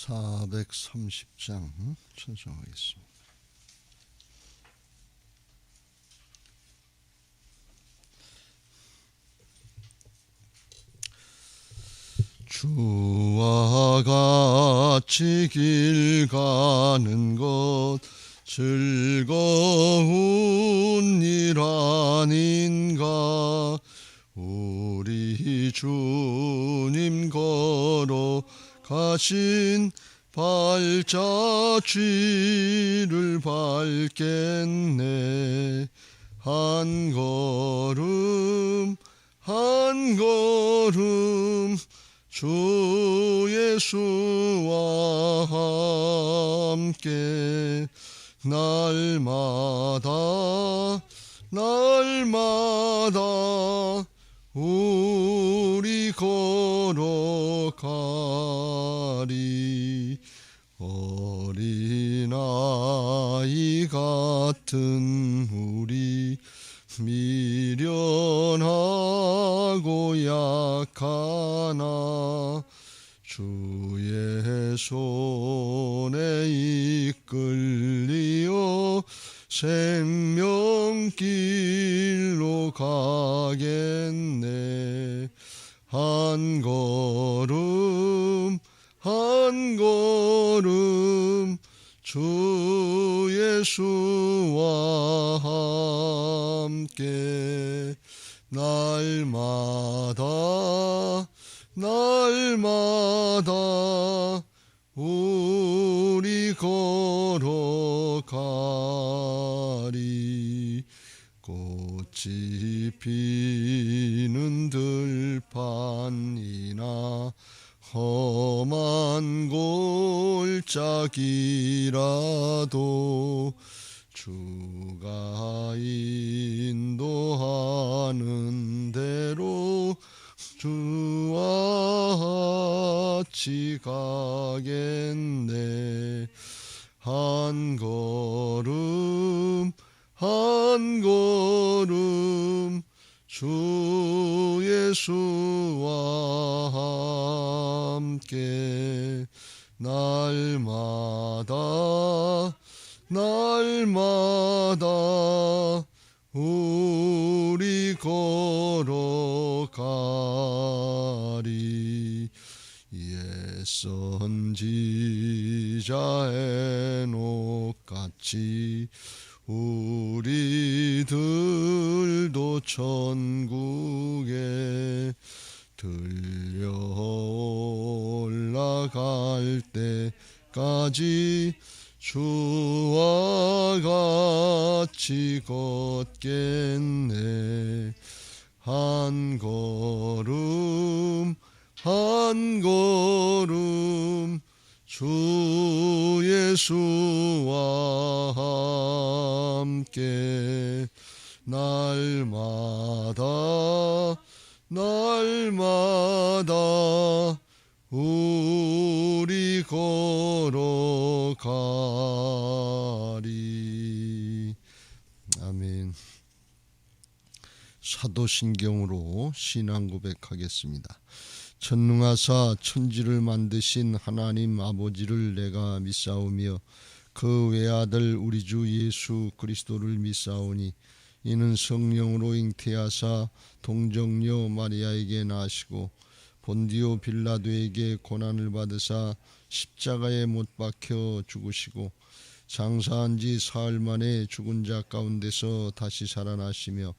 430장 찬송하겠습니다. 주와 같이 길 가는 것 즐거운 일 아닌가. 우리 주님 걸어가신 발자취를 밟겠네. 한 걸음 한 걸음 주 예수와 함께 날마다 우리 걸어가리. 어린아이 같은 우리 미련하고 약하나 주의 손에 이끌리어 생명길로 가겠네. 한 걸음 한 걸음 주 예수와 함께 날마다 우리 걸어가리. 꽃이 피는 들판이나 험한 골짜기라도 주가 인도하는 대로 주와 같이 가겠네. 한 걸음 한 걸음 주 예수와 함께 날마다 우리 걸어가리. 옛 선지자의 녹같이 우리들도 천국에 들려 올라갈 때까지 주와 같이 걷겠네. 한 걸음 한 걸음 주 예수와 함께 날마다 우리 걸어가리. 아멘. 사도신경으로 신앙 고백하겠습니다. 전능하사 천지를 만드신 하나님 아버지를 내가 믿사오며 그 외아들 우리 주 예수 그리스도를 믿사오니 이는 성령으로 잉태하사 동정녀 마리아에게 나시고 본디오 빌라도에게 고난을 받으사 십자가에 못 박혀 죽으시고 장사한 지 사흘 만에 죽은 자 가운데서 다시 살아나시며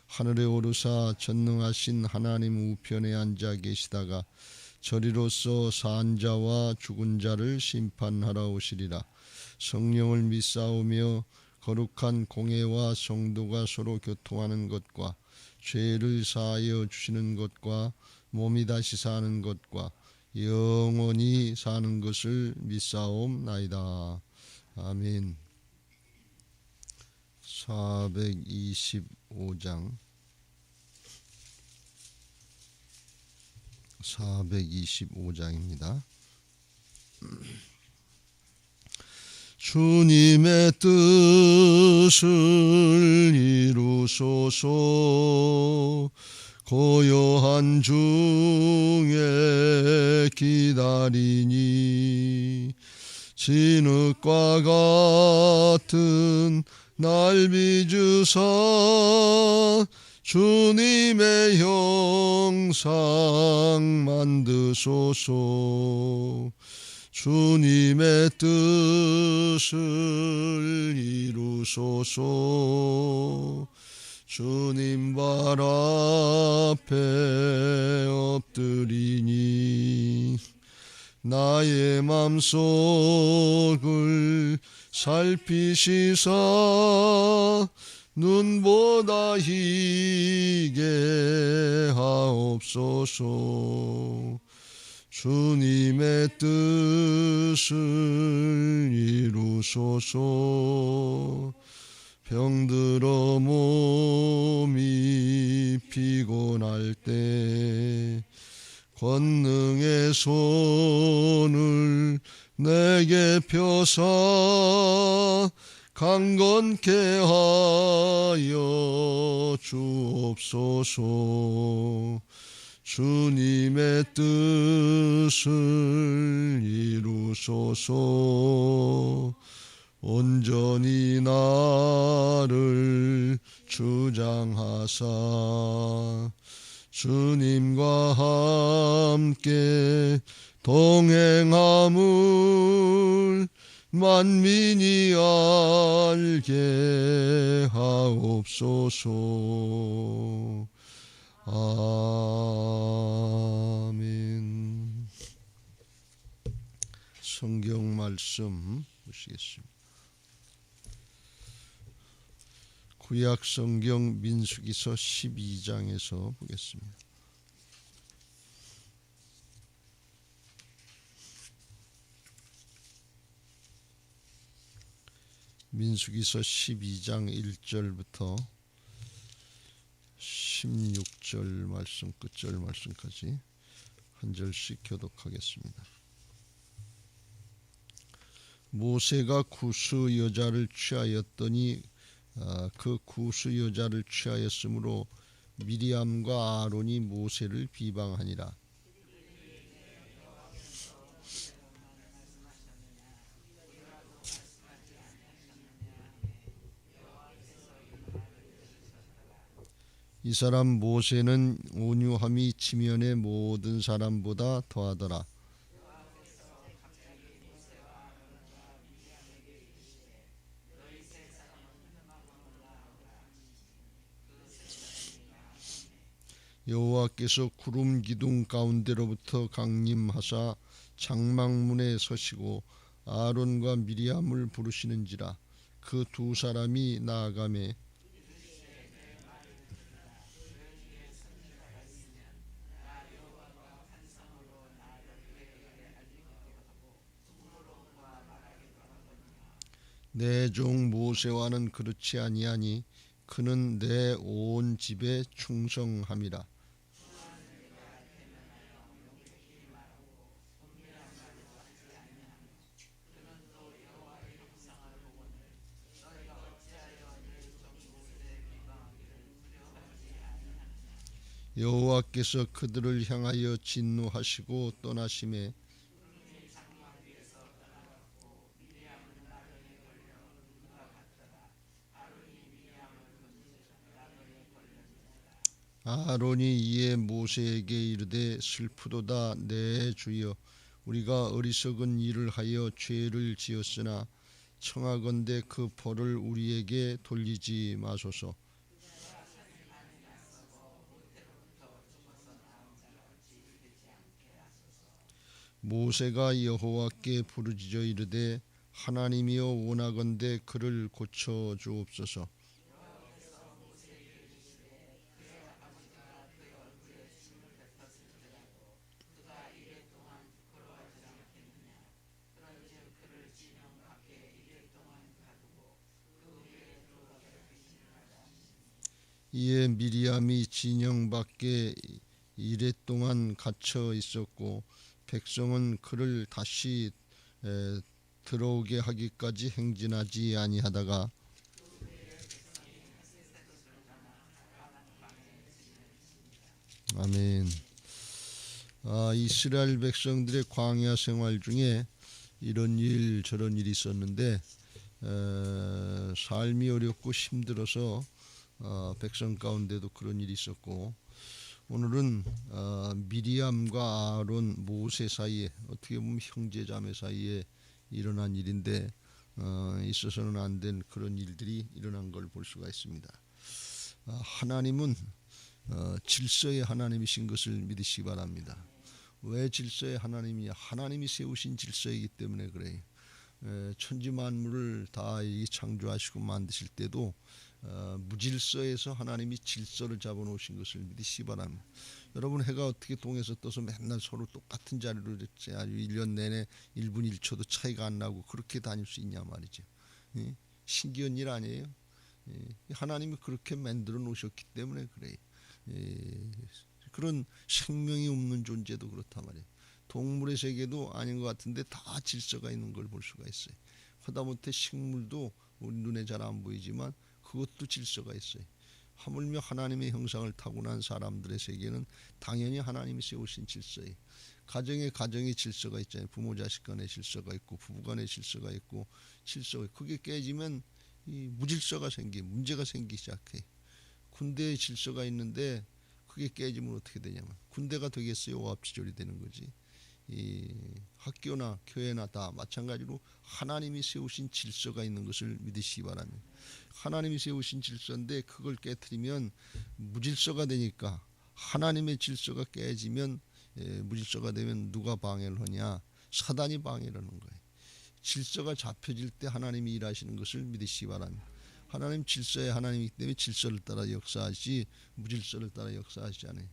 하늘에 오르사 전능하신 하나님 우편에 앉아 계시다가 저리로서 산 자와 죽은 자를 심판하러 오시리라. 성령을 믿사오며 거룩한 공회와 성도가 서로 교통하는 것과 죄를 사하여 주시는 것과 몸이 다시 사는 것과 영원히 사는 것을 믿사옵나이다. 아멘. 425장 425장입니다. 주님의 뜻을 이루소서. 고요한 중에 기다리니 진흙과 같은 날 빚으사 주님의 형상 만드소서. 주님의 뜻을 이루소서. 주님 발 앞에 엎드리니 나의 맘속을 살피시사 눈보다 희게 하옵소서. 주님의 뜻을 이루소서. 병들어 몸이 피곤할 때 권능의 손을 내게 펴사 강건케 하여 주옵소서. 주님의 뜻을 이루소서. 온전히 나를 주장하사 주님과 함께 동행함을 만민이 알게 하옵소서. 아멘. 성경 말씀 보시겠습니다. 구약 성경 민수기서 12장에서 보겠습니다. 민수기서 12장 1절부터 16절 말씀 끝절 말씀까지 한 절씩 교독하겠습니다. 모세가 구스 여자를 취하였더니 그 구스 여자를 취하였으므로 미리암과 아론이 모세를 비방하니라. 이 사람 모세는 온유함이 지면의 모든 사람보다 더하더라. 여호와께서 구름 기둥 가운데로부터 강림하사 장막문에 서시고 아론과 미리암을 부르시는지라. 그 두 사람이 나아가매 내 종 모세와는 그렇지 아니하니 그는 내 온 집에 충성함이라. 여호와께서 그들을 향하여 진노하시고 떠나심에 아론이 이에 모세에게 이르되 슬프도다 내 주여, 우리가 어리석은 일을 하여 죄를 지었으나 청하건대 그 벌을 우리에게 돌리지 마소서. 모세가 여호와께 부르짖어 이르되 하나님이여 원하건대 그를 고쳐 주옵소서. 이에 미리암이 진영 밖에 이랫동안 갇혀 있었고 백성은 그를 다시 들어오게 하기까지 행진하지 아니하다가 아멘. 이스라엘 백성들의 광야 생활 중에 이런 일 저런 일이 있었는데 삶이 어렵고 힘들어서 백성 가운데도 그런 일이 있었고, 오늘은 미리암과 아론, 모세 사이에, 어떻게 보면 형제 자매 사이에 일어난 일인데 있어서는 안 된 그런 일들이 일어난 걸 볼 수가 있습니다. 하나님은 질서의 하나님이신 것을 믿으시기 바랍니다. 왜 질서의 하나님이냐? 하나님이 세우신 질서이기 때문에 그래요. 천지 만물을 다 창조하시고 만드실 때도 무질서에서 하나님이 질서를 잡아놓으신 것을 믿으시기 바랍니다. 여러분, 해가 어떻게 동에서 떠서 맨날 서로 똑같은 자리로 아주 1년 내내 1분 1초도 차이가 안 나고 그렇게 다닐 수 있냐 말이죠. 신기한 일 아니에요? 하나님이 그렇게 만들어 놓으셨기 때문에 그래요. 그런 생명이 없는 존재도 그렇단 말이에요. 동물의 세계도 아닌 것 같은데 다 질서가 있는 걸 볼 수가 있어요. 하다못해 식물도 우리 눈에 잘 안 보이지만 그것도 질서가 있어요. 하물며 하나님의 형상을 타고난 사람들의 세계는 당연히 하나님이 세우신 질서예요. 가정의 질서가 있잖아요. 부모 자식 간의 질서가 있고 부부 간의 질서가 있고 질서가 있고, 그게 깨지면 이 무질서가 문제가 생기기 시작해. 군대의 질서가 있는데 그게 깨지면 어떻게 되냐면 군대가 되겠어요? 오합지졸이 되는 거지. 이 학교나 교회나 다 마찬가지로 하나님이 세우신 질서가 있는 것을 믿으시기 바랍니다. 하나님이 세우신 질서인데 그걸 깨트리면 무질서가 되니까, 하나님의 질서가 깨지면 무질서가 되면 누가 방해를 하냐? 사단이 방해를 하는 거예요. 질서가 잡혀질 때 하나님이 일하시는 것을 믿으시기 바랍니다. 하나님 질서의 하나님이기 때문에 질서를 따라 역사하시, 무질서를 따라 역사하시지 않아요.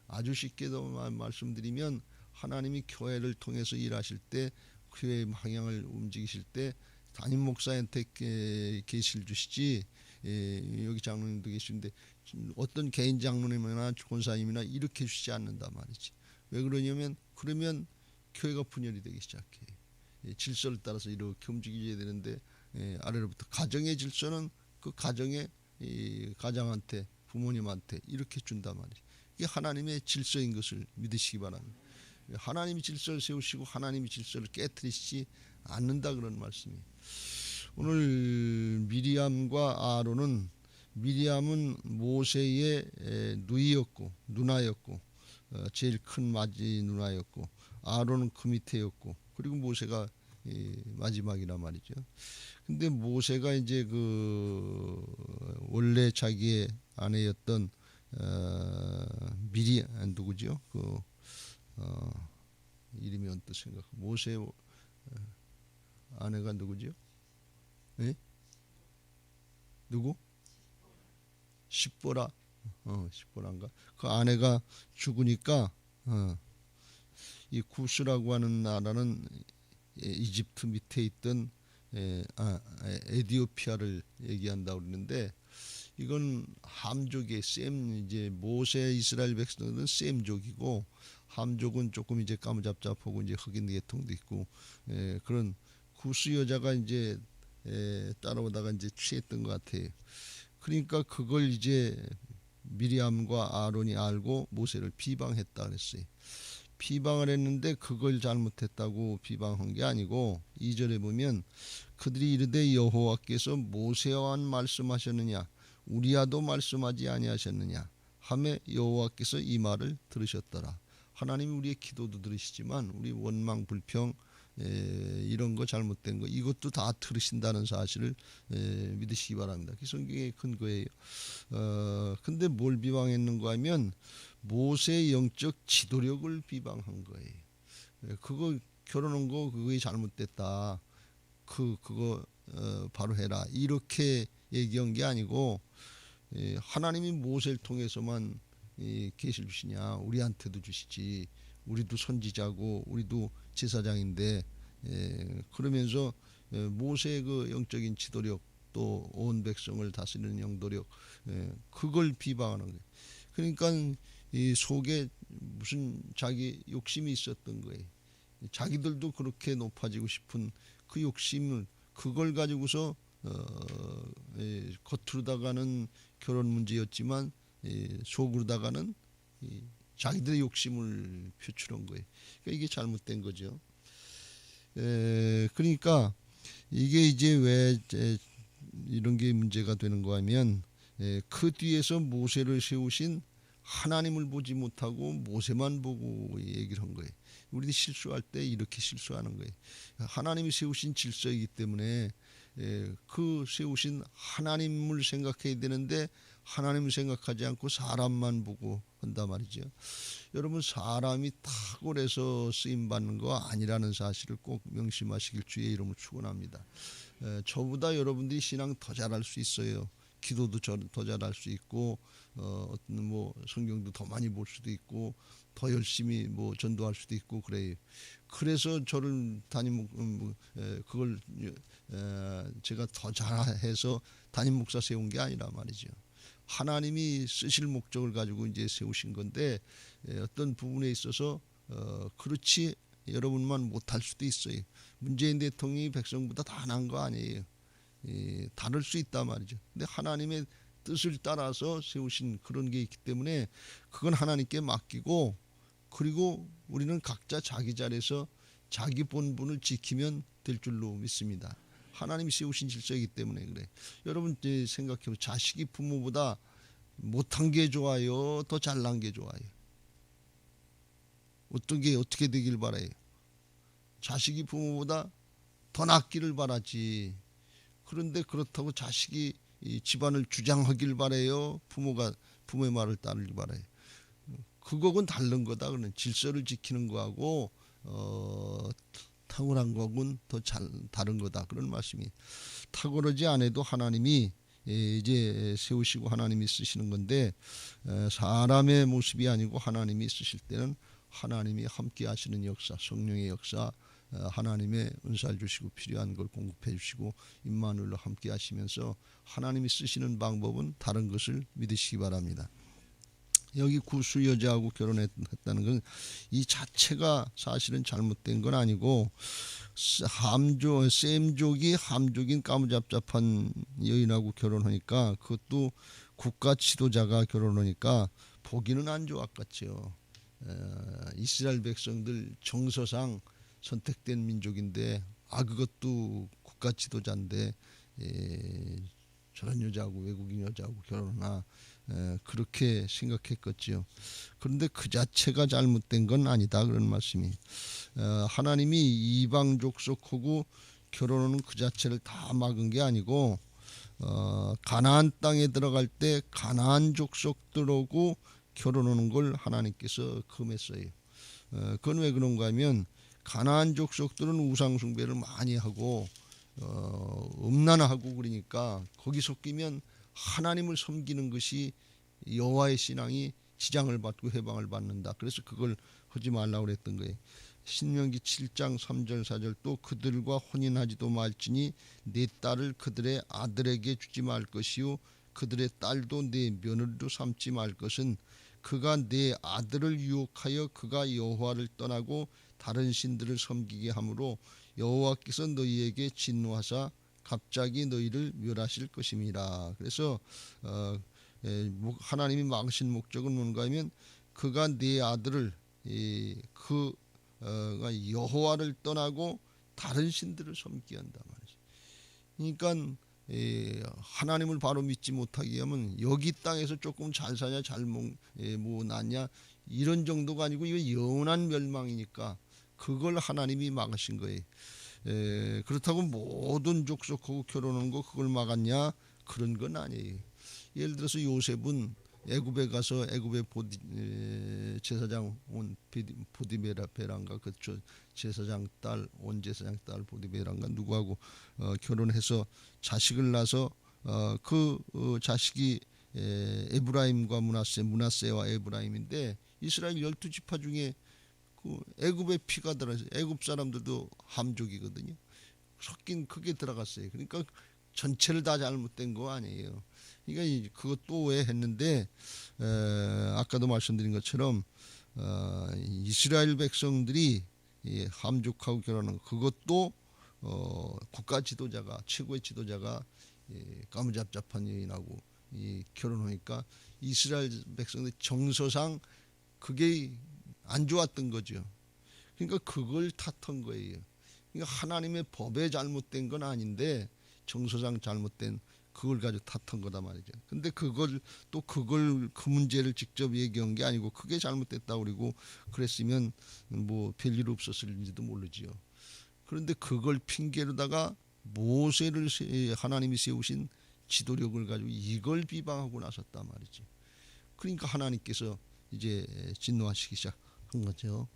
아주 쉽게 더 말씀드리면 하나님이 교회를 통해서 일하실 때, 교회의 방향을 움직이실 때 담임 목사한테 계시를 주시지, 여기 장로님도 계시는데 어떤 개인 장로님이나 권사님이나 이렇게 주시지 않는단 말이지. 왜 그러냐면 그러면 교회가 분열이 되기 시작해요. 질서를 따라서 이렇게 움직여야 되는데 아래로부터 가정의 질서는 그 가정의 가장한테, 부모님한테 이렇게 준단 말이지. 이게 하나님의 질서인 것을 믿으시기 바랍니다. 하나님이 질서를 세우시고 하나님이 질서를 깨트리시지 않는다, 그런 말씀이에요. 오늘 미리암과 아론은, 미리암은 모세의 누나였고 제일 큰 맏이 누나였고, 아론은 그 밑에였고, 그리고 모세가 마지막이란 말이죠. 근데 모세가 이제 그 원래 자기의 아내였던 누구죠? 그 이름이 언뜻 생각. 모세 아내가 누구죠? 예? 누구? 십보라. 십보라인가? 그 아내가 죽으니까 이 구스라고 하는 나라는 이집트 밑에 있던 에디오피아를 얘기한다고 그러는데, 이건 함족의 이제 모세 이스라엘 백성들은 셈족이고, 함족은 조금 이제 까무잡잡하고 이제 흑인 계통도 있고, 그런 구스 여자가 이제 따라오다가 이제 취했던 것 같아요. 그러니까 그걸 이제 미리암과 아론이 알고 모세를 비방했다 그랬어요. 비방을 했는데 그걸 잘못했다고 비방한 게 아니고, 2절에 보면 그들이 이르되 여호와께서 모세와만 말씀하셨느냐 우리와도 말씀하지 아니하셨느냐 하매 여호와께서 이 말을 들으셨더라. 하나님이 우리의 기도도 들으시지만 우리 원망 불평 이런 거 잘못된 거 이것도 다 들으신다는 사실을 믿으시기 바랍니다. 그 성경의 근거예요. 근데 뭘 비방했는가 하면 모세의 영적 지도력을 비방한 거예요. 그거 결혼한 거 그게 잘못됐다. 그거 바로 해라. 이렇게 얘기한 게 아니고, 하나님이 모세를 통해서만 계시를 주시냐? 우리한테도 주시지. 우리도 선지자고 우리도 제사장인데, 그러면서 모세의 그 영적인 지도력, 또 온 백성을 다스리는 영도력, 그걸 비방하는 거예요. 그러니까 이 속에 무슨 자기 욕심이 있었던 거예요. 자기들도 그렇게 높아지고 싶은 그 욕심을, 그걸 가지고서 겉으로다가는 결혼 문제였지만 속으로다가는 자기들의 욕심을 표출한 거예요. 그러니까 이게 잘못된 거죠. 그러니까 이게 이제 왜 이런 게 문제가 되는가 하면 그 뒤에서 모세를 세우신 하나님을 보지 못하고 모세만 보고 얘기를 한 거예요. 우리들이 실수할 때 이렇게 실수하는 거예요. 하나님이 세우신 질서이기 때문에 그 세우신 하나님을 생각해야 되는데 하나님을 생각하지 않고 사람만 보고 한단 말이죠. 여러분, 사람이 탁월해서 쓰임받는 거 아니라는 사실을 꼭 명심하시길 주의 이름으로 축원합니다. 저보다 여러분들이 신앙 더 잘할 수 있어요. 기도도 더 잘할 수 있고 어떤 뭐 성경도 더 많이 볼 수도 있고 더 열심히 뭐 전도할 수도 있고 그래요. 그래서 저를 그걸 제가 더 잘해서 담임 목사 세운 게 아니라 말이죠. 하나님이 쓰실 목적을 가지고 이제 세우신 건데 어떤 부분에 있어서 그렇지 여러분만 못할 수도 있어요. 문재인 대통령이 백성보다 다 나은 거 아니에요. 다를 수 있단 말이죠. 근데 하나님의 뜻을 따라서 세우신 그런 게 있기 때문에 그건 하나님께 맡기고, 그리고 우리는 각자 자기 자리에서 자기 본분을 지키면 될 줄로 믿습니다. 하나님이 세우신 질서이기 때문에 그래. 여러분 생각해보세요. 자식이 부모보다 못한 게 좋아요, 더 잘난 게 좋아요? 어떤 게 어떻게 되길 바라요? 자식이 부모보다 더 낫기를 바라지. 그런데 그렇다고 자식이 이 집안을 주장하길 바라요, 부모의 말을 따르길 바라요? 그거는 다른 거다. 그는 질서를 지키는 거하고 탁월한 거하고는 더 다른 거다. 그런 말씀이. 탁월하지 않아도 하나님이 이제 세우시고 하나님이 쓰시는 건데 사람의 모습이 아니고 하나님이 쓰실 때는 하나님이 함께 하시는 역사, 성령의 역사, 하나님의 은사를 주시고 필요한 걸 공급해 주시고 임마누엘로 함께 하시면서 하나님이 쓰시는 방법은 다른 것을 믿으시기 바랍니다. 여기 구수 여자하고 결혼했다는 건 이 자체가 사실은 잘못된 건 아니고, 셈족이 함족인 까무잡잡한 여인하고 결혼하니까, 그것도 국가 지도자가 결혼하니까 보기는 안 좋았겠죠. 이스라엘 백성들 정서상 선택된 민족인데 그것도 국가 지도자인데 저런 여자하고 외국인 여자하고 결혼하나, 그렇게 생각했겠지요. 그런데 그 자체가 잘못된 건 아니다, 그런 말씀이. 하나님이 이방 족속하고 결혼하는 그 자체를 다 막은 게 아니고 가나안 땅에 들어갈 때 가나안 족속들하고 결혼하는 걸 하나님께서 금했어요. 그건 왜 그런가 하면 가나안 족속들은 우상 숭배를 많이 하고 음란하고 그러니까 거기 섞이면 하나님을 섬기는 것이 여호와의 신앙이 지장을 받고 해방을 받는다. 그래서 그걸 하지 말라고 그랬던 거예요. 신명기 7장 3절 4절 또 그들과 혼인하지도 말지니 네 딸을 그들의 아들에게 주지 말 것이요 그들의 딸도 네 며느리로 삼지 말 것은 그가 네 아들을 유혹하여 그가 여호와를 떠나고 다른 신들을 섬기게 하므로 여호와께서 너희에게 진노하사 갑자기 너희를 멸하실 것임이라. 그래서 하나님이 막으신 목적은 뭔가 하면 그가 네 아들을 여호와를 떠나고 다른 신들을 섬기게 한다 말이죠. 그러니까 하나님을 바로 믿지 못하게 하면 여기 땅에서 조금 잘 사냐 뭐 낫냐 이런 정도가 아니고 이거 영원한 멸망이니까 그걸 하나님이 막으신 거예요. 그렇다고 모든 족속하고 결혼한 거 그걸 막았냐? 그런 건 아니에요. 예를 들어서 요셉은 애굽에 가서 애굽의 제사장 온 보디베라가 그 제사장 딸 온 제사장 딸 보디베라가 누구하고 결혼해서 자식을 낳아서 그 자식이 에브라임과 문하세와 에브라임인데 이스라엘 12지파 중에 그 애굽의 피가 들어서 애굽 사람들도 함족이거든요. 섞인 크게 들어갔어요. 그러니까 전체를 다 잘못된 거 아니에요. 그러니까 그것도 왜 했는데 아까도 말씀드린 것처럼 이스라엘 백성들이 함족하고 결혼한 그것도 국가 지도자가 최고의 지도자가 까무잡잡한 여인하고 결혼하니까 이스라엘 백성들 정서상 그게 안 좋았던 거죠. 그러니까 그걸 탓한 거예요. 그러니까 하나님의 법에 잘못된 건 아닌데 정서상 잘못된 그걸 가지고 탓한 거다 말이죠. 근데 그걸 그 문제를 직접 얘기한 게 아니고 그게 잘못됐다 그러고 그랬으면 뭐 별일 없었을지도 모르지요. 그런데 그걸 핑계로다가 모세를 하나님이 세우신 지도력을 가지고 이걸 비방하고 나섰단 말이지. 그러니까 하나님께서 이제 진노하시기 시작한 거죠.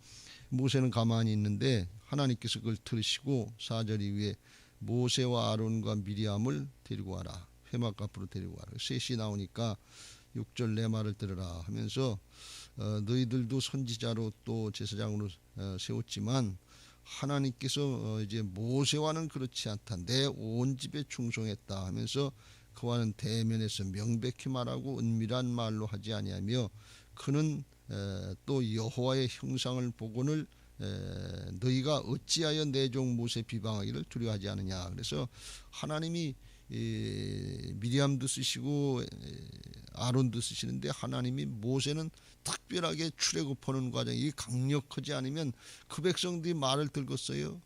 모세는 가만히 있는데 하나님께서 그걸 들으시고 4절 이후에 모세와 아론과 미리암을 데리고 와라. 회막 앞으로 데리고 와라. 셋이 나오니까 6절 내 말을 들으라 하면서 너희들도 선지자로 또 제사장으로 세웠지만 하나님께서 이제 모세와는 그렇지 않다. 내 온 집에 충성했다 하면서 그와는 대면에서 명백히 말하고 은밀한 말로 하지 아니하며 그는 또 여호와의 형상을 보고는 너희가 어찌하여 내 종 모세 비방하기를 두려워하지 않느냐. 그래서 하나님이 미리암도 쓰시고 아론도 쓰시는데 하나님이 모세는 특별하게 출애굽하는 과정이 강력하지 않으면 그 백성들이 말을 들겠어요.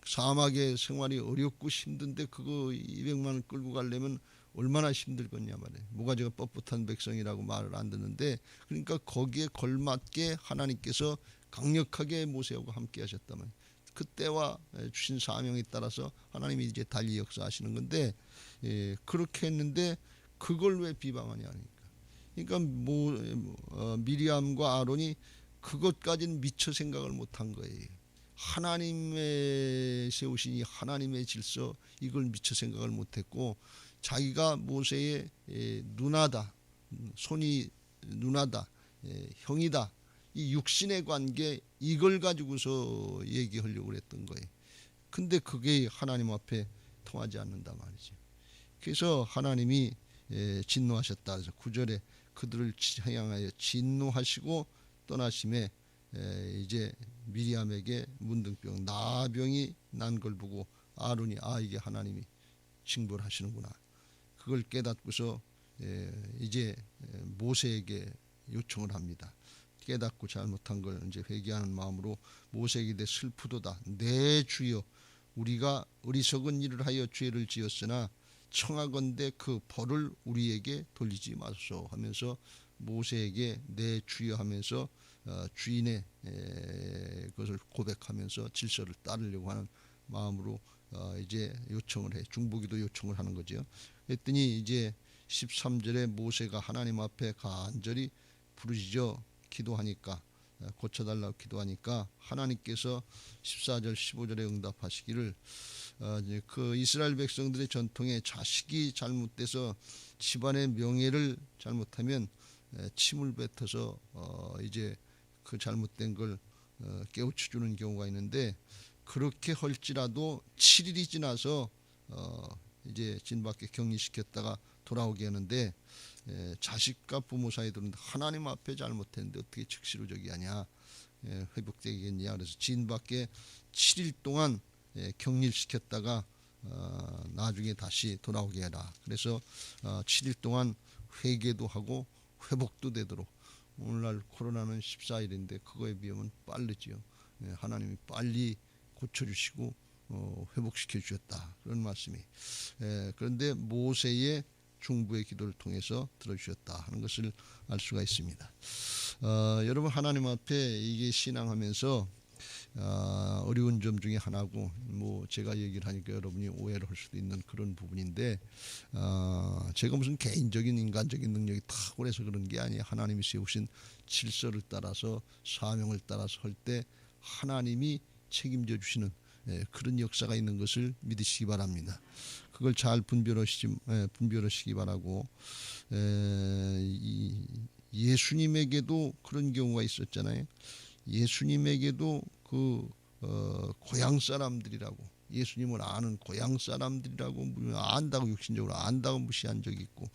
사막의 생활이 어렵고 힘든데 그거 200만을 끌고 가려면 얼마나 힘들겠냐 말이에요. 모가지가 뻣뻣한 백성이라고 말을 안 듣는데 그러니까 거기에 걸맞게 하나님께서 강력하게 모세하고 함께 하셨다면 그때와 주신 사명에 따라서 하나님이 이제 달리 역사하시는 건데 그렇게 했는데 그걸 왜 비방하냐 그러니까 미리암과 아론이 그것까지는 미처 생각을 못한 거예요. 하나님의 세우신 이 하나님의 질서 이걸 미처 생각을 못했고 자기가 모세의 누나다, 손이 누나다, 형이다. 이 육신의 관계 이걸 가지고서 얘기하려고 했던 거예요. 근데 그게 하나님 앞에 통하지 않는다 말이죠. 그래서 하나님이 진노하셨다. 그래서 9절에 그들을 향하여 진노하시고 떠나심에 이제 미리암에게 문둥병 나병이 난 걸 보고 아론이 이게 하나님이 징벌하시는구나. 그걸 깨닫고서 이제 모세에게 요청을 합니다. 깨닫고 잘못한 걸 이제 회개하는 마음으로 모세에게 내 슬프도다. 내 주여 우리가 어리석은 일을 하여 죄를 지었으나 청하건대 그 벌을 우리에게 돌리지 마소서 하면서 모세에게 내 주여 하면서 주인의 것을 고백하면서 질서를 따르려고 하는 마음으로 이제 요청을 해 중보기도 요청을 하는 거죠. 그랬더니 이제 13절에 모세가 하나님 앞에 간절히 부르짖어 기도하니까 고쳐달라고 기도하니까 하나님께서 14절 15절에 응답하시기를 그 이스라엘 백성들의 전통에 자식이 잘못돼서 집안의 명예를 잘못하면 침을 뱉어서 이제 그 잘못된 걸 깨우쳐주는 경우가 있는데 그렇게 할지라도 7일이 지나서 이제 진 밖에 격리시켰다가 돌아오게 하는데 자식과 부모 사이에 들었는데 하나님 앞에 잘못했는데 어떻게 즉시로 저기 하냐 회복되겠냐. 그래서 진 밖에 7일 동안 격리시켰다가 나중에 다시 돌아오게 해라. 그래서 7일 동안 회개도 하고 회복도 되도록 오늘날 코로나는 14일인데 그거에 비하면 빠르지요. 하나님이 빨리 고쳐주시고 회복시켜 주셨다. 그런 말씀이. 그런데 모세의 중보의 기도를 통해서 들어주셨다 하는 것을 알 수가 있습니다. 여러분 하나님 앞에 이게 신앙하면서 어려운 점 중에 하나고 제가 얘기를 하니까 여러분이 오해를 할 수도 있는 그런 부분인데 제가 무슨 개인적인 인간적인 능력이 탁월해서 그런 게 아니에요. 하나님이 세우신 질서를 따라서 사명을 따라서 할 때 하나님이 책임져 주시는 그런 역사가 있는 것을 믿으시기 바랍니다. 그걸 잘 분별하시기 바라고 예수님에게도 그런 경우가 있었잖아요. 예수님에게도 그 고향 사람들이라고 예수님을 아는 고향 사람들이라고 안다고 육신적으로 안다고 무시한 적이 있고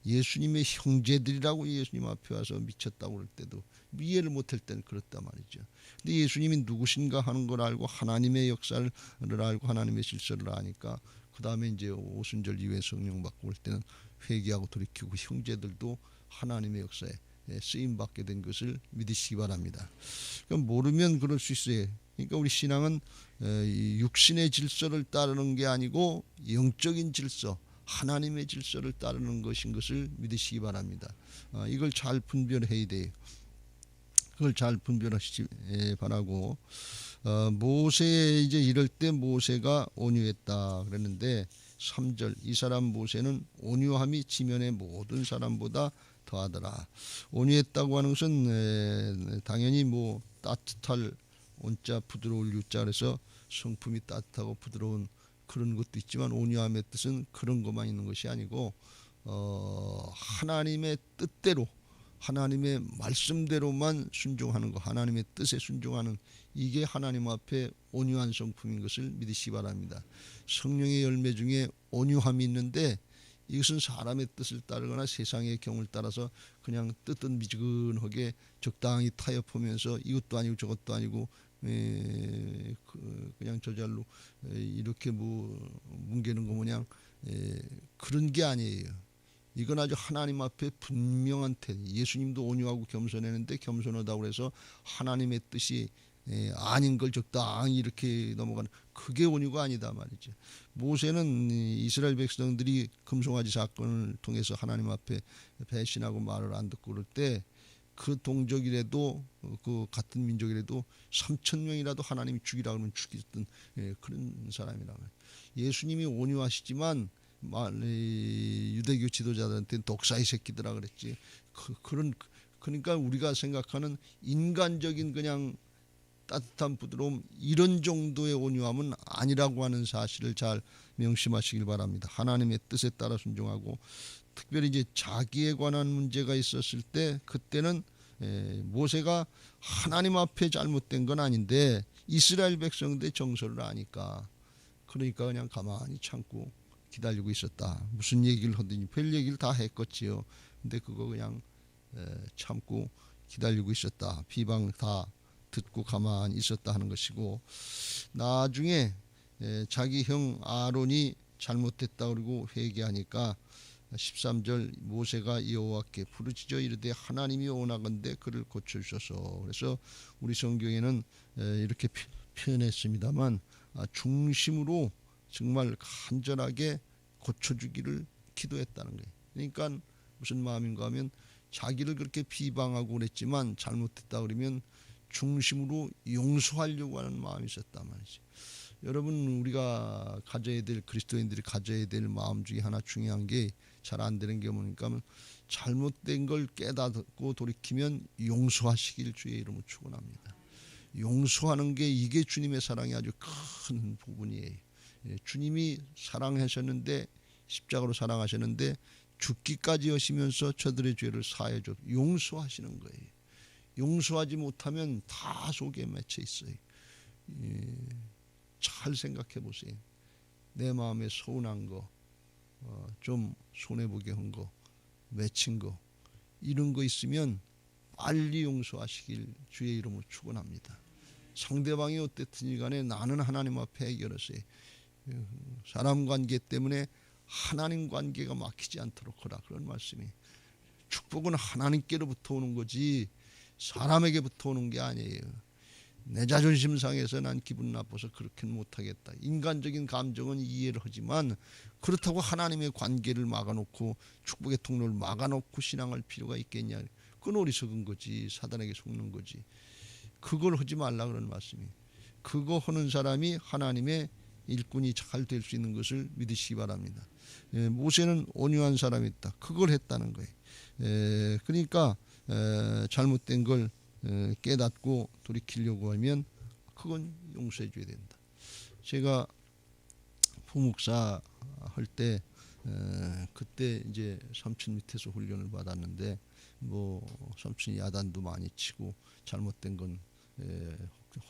예수님의 형제들이라고 예수님 앞에 와서 미쳤다고 그럴 때도 이해를 못할 때는 그렇단 말이죠. 근데 예수님이 누구신가 하는 걸 알고 하나님의 역사를 알고 하나님의 질서를 아니까 그 다음에 이제 오순절 이후에 성령 받고 올 때는 회개하고 돌이키고 형제들도 하나님의 역사에 쓰임 받게 된 것을 믿으시기 바랍니다. 그러니까 모르면 그럴 수 있어요. 그러니까 우리 신앙은 육신의 질서를 따르는 게 아니고 영적인 질서, 하나님의 질서를 따르는 것인 것을 믿으시기 바랍니다. 이걸 잘 분별해야 돼요. 그걸 잘 분별하시기 바라고. 모세 이제 이럴 때 모세가 온유했다 그랬는데 3절 이 사람 모세는 온유함이 지면의 모든 사람보다 더하더라. 온유했다고 하는 것은 당연히 뭐 따뜻할 온자 부드러울 유자 그래서 성품이 따뜻하고 부드러운 그런 것도 있지만 온유함의 뜻은 그런 것만 있는 것이 아니고 하나님의 뜻대로 하나님의 말씀대로만 순종하는 것, 하나님의 뜻에 순종하는 이게 하나님 앞에 온유한 성품인 것을 믿으시기 바랍니다. 성령의 열매 중에 온유함이 있는데 이것은 사람의 뜻을 따르거나 세상의 경을 따라서 그냥 뜻은 미지근하게 적당히 타협하면서 이것도 아니고 저것도 아니고 그냥 저절로 이렇게 뭐 뭉개는 거 모양 그런 게 아니에요. 이건 아주 하나님 앞에 분명한 태. 예수님도 온유하고 겸손했는데 겸손하다고 해서 하나님의 뜻이 아닌 걸 적당히 이렇게 넘어가는 그게 온유가 아니다 말이죠. 모세는 이스라엘 백성들이 금송아지 사건을 통해서 하나님 앞에 배신하고 말을 안 듣고 그럴 때 그 동족이라도 그 같은 민족이라도 3,000명이라도 하나님이 죽이라 그러면 죽였던 그런 사람이라고. 예수님이 온유하시지만 유대교 지도자들한테 독사의 새끼들아 그랬지. 그러니까 우리가 생각하는 인간적인 그냥 따뜻한 부드러움 이런 정도의 온유함은 아니라고 하는 사실을 잘 명심하시길 바랍니다. 하나님의 뜻에 따라 순종하고 특별히 이제 자기에 관한 문제가 있었을 때 그때는 모세가 하나님 앞에 잘못된 건 아닌데 이스라엘 백성들의 정서를 아니까 그러니까 그냥 가만히 참고 기다리고 있었다. 무슨 얘기를 하더니 별 얘기를 다 했겠지요. 근데 그거 그냥 참고 기다리고 있었다. 비방 다 듣고 가만히 있었다 하는 것이고 나중에 자기 형 아론이 잘못했다 그러고 회개하니까 13절 모세가 여호와께 부르짖어 이르되 하나님이 원하건대 그를 고쳐주소서. 그래서 우리 성경에는 이렇게 표현했습니다만 중심으로 정말 간절하게 고쳐주기를 기도했다는 거예요. 그러니까 무슨 마음인가 하면 자기를 그렇게 비방하고 그랬지만 잘못했다 그러면 중심으로 용서하려고 하는 마음이 있었단 말이죠. 여러분 우리가 가져야 될 그리스도인들이 가져야 될 마음 중에 하나 중요한 게 잘 안 되는 게 뭐니까 잘못된 걸 깨닫고 돌이키면 용서하시길 주의 이름으로 축원합니다. 용서하는 게 이게 주님의 사랑이 아주 큰 부분이에요. 주님이 사랑하셨는데 십자가로 사랑하셨는데 죽기까지 하시면서 저들의 죄를 사해 줘 용서하시는 거예요. 용서하지 못하면 다 속에 맺혀 있어요. 잘 생각해 보세요. 내 마음에 서운한 거, 좀 손해보게 한 거, 맺힌 거 이런 거 있으면 빨리 용서하시길 주의 이름으로 축원합니다. 상대방이 어땠든지 간에 나는 하나님 앞에 해결했어요. 사람 관계 때문에 하나님 관계가 막히지 않도록 하라 그런 말씀이. 축복은 하나님께로부터 오는 거지 사람에게부터 오는 게 아니에요. 내 자존심 상해서 난 기분 나빠서 그렇게는 못하겠다. 인간적인 감정은 이해를 하지만 그렇다고 하나님의 관계를 막아놓고 축복의 통로를 막아놓고 신앙할 필요가 있겠냐. 그건 어리석은 거지. 사단에게 속는 거지. 그걸 하지 말라 그런 말씀이. 그거 하는 사람이 하나님의 일꾼이 잘 될 수 있는 것을 믿으시기 바랍니다. 모세는 온유한 사람이 있다. 그걸 했다는 거예요. 그러니까 잘못된 걸 깨닫고 돌이키려고 하면 그건 용서해 줘야 된다. 제가 부목사 할 때 그때 이제 삼촌 밑에서 훈련을 받았는데 뭐 삼촌이 야단도 많이 치고 잘못된 건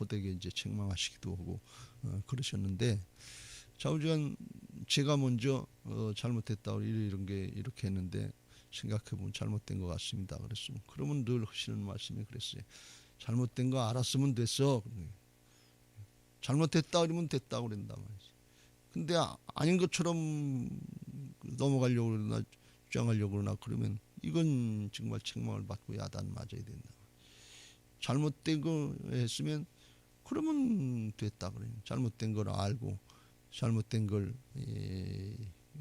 호되게 이제 책망하시기도 하고 그러셨는데 좌우지간 제가 먼저 잘못했다 이런 게 이렇게 했는데 생각해보면 잘못된 것 같습니다. 그랬으면 그러면 늘 하시는 말씀이 그랬어요. 잘못된 거 알았으면 됐어. 잘못했다 그러면 됐다 그런단 말이지. 근데 아닌 것처럼 넘어가려고 그러나 주장하려고 그러나 그러면 이건 정말 책망을 받고 야단 맞아야 된다. 잘못된 거 했으면 그러면 됐다 그래요. 잘못된 걸 알고 잘못된 걸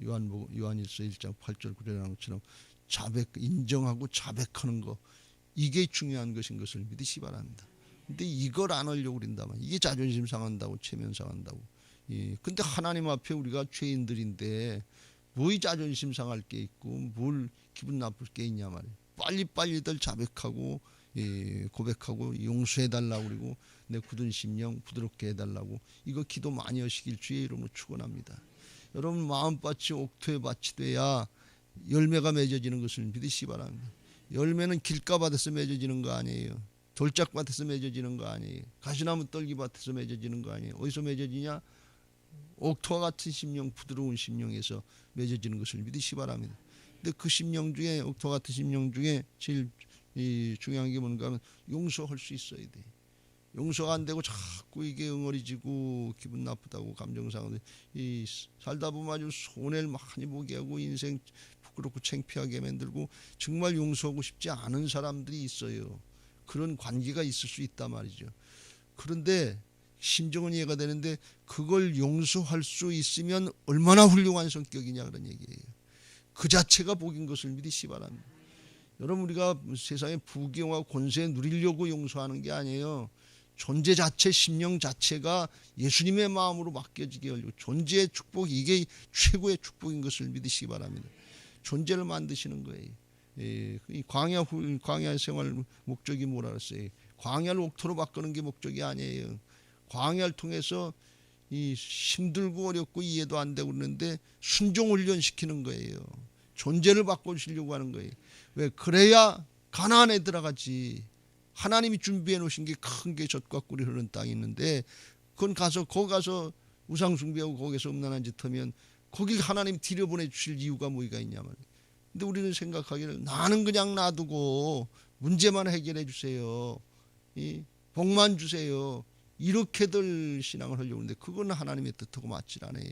요한일서 1장 8절 9절이라는 것처럼 자백 인정하고 자백하는 거, 이게 중요한 것인 것을 믿으시 바랍니다. 근데 이걸 안 하려고 그런다면 이게 자존심 상한다고, 체면 상한다고. 근데 하나님 앞에 우리가 죄인들인데 뭐 자존심 상할 게 있고 뭘 기분 나쁠 게 있냐 말이에요. 빨리빨리들 자백하고 고백하고 용서해달라고, 그리고 내 굳은 심령 부드럽게 해달라고, 이거 기도 많이 하시길 주의 이름으로 축원합니다. 여러분 마음밭이 옥토의 밭이 돼야 열매가 맺어지는 것을 믿으시기 바랍니다. 열매는 길가밭에서 맺어지는 거 아니에요. 돌짝밭에서 맺어지는 거 아니에요. 가시나무 떨기밭에서 맺어지는 거 아니에요. 어디서 맺어지냐? 옥토와 같은 심령, 부드러운 심령에서 맺어지는 것을 믿으시기 바랍니다. 근데 그 심령 중에, 옥토와 같은 심령 중에 제일 중요한 게 뭔가 하면 용서할 수 있어야 돼. 용서가 안 되고 자꾸 이게 응어리지고 기분 나쁘다고 감정 상하고 살다 보면 아주 손해를 많이 보게 하고 인생 부끄럽고 창피하게 만들고 정말 용서하고 싶지 않은 사람들이 있어요. 그런 관계가 있을 수 있단 말이죠. 그런데 심정은 이해가 되는데 그걸 용서할 수 있으면 얼마나 훌륭한 성격이냐 그런 얘기예요. 그 자체가 복인 것을 믿으시기 바랍니다. 여러분 우리가 세상의 부귀영화 권세 누리려고 용서하는 게 아니에요. 존재 자체, 심령 자체가 예수님의 마음으로 맡겨지게 하려고, 존재의 축복, 이게 최고의 축복인 것을 믿으시기 바랍니다. 존재를 만드시는 거예요. 이 광야 생활 목적이 뭐라 그랬어요? 광야를 옥토로 바꾸는 게 목적이 아니에요. 광야를 통해서 이 힘들고 어렵고 이해도 안 되고 그러는데 순종 훈련시키는 거예요. 존재를 바꿔주시려고 하는 거예요. 왜? 그래야 가나안에 들어가지. 하나님이 준비해 놓으신 게 큰 게 젖과 꿀이 흐르는 땅이 있는데 거기 가서 우상 숭배하고 거기서 음란한 짓 하면 거기 하나님 들여보내 주실 이유가 뭐가 있냐 말이에요. 근데 우리는 생각하기를 나는 그냥 놔두고 문제만 해결해 주세요. 복만 주세요. 이렇게들 신앙을 하려고 하는데 그건 하나님의 뜻하고 맞지 않아요.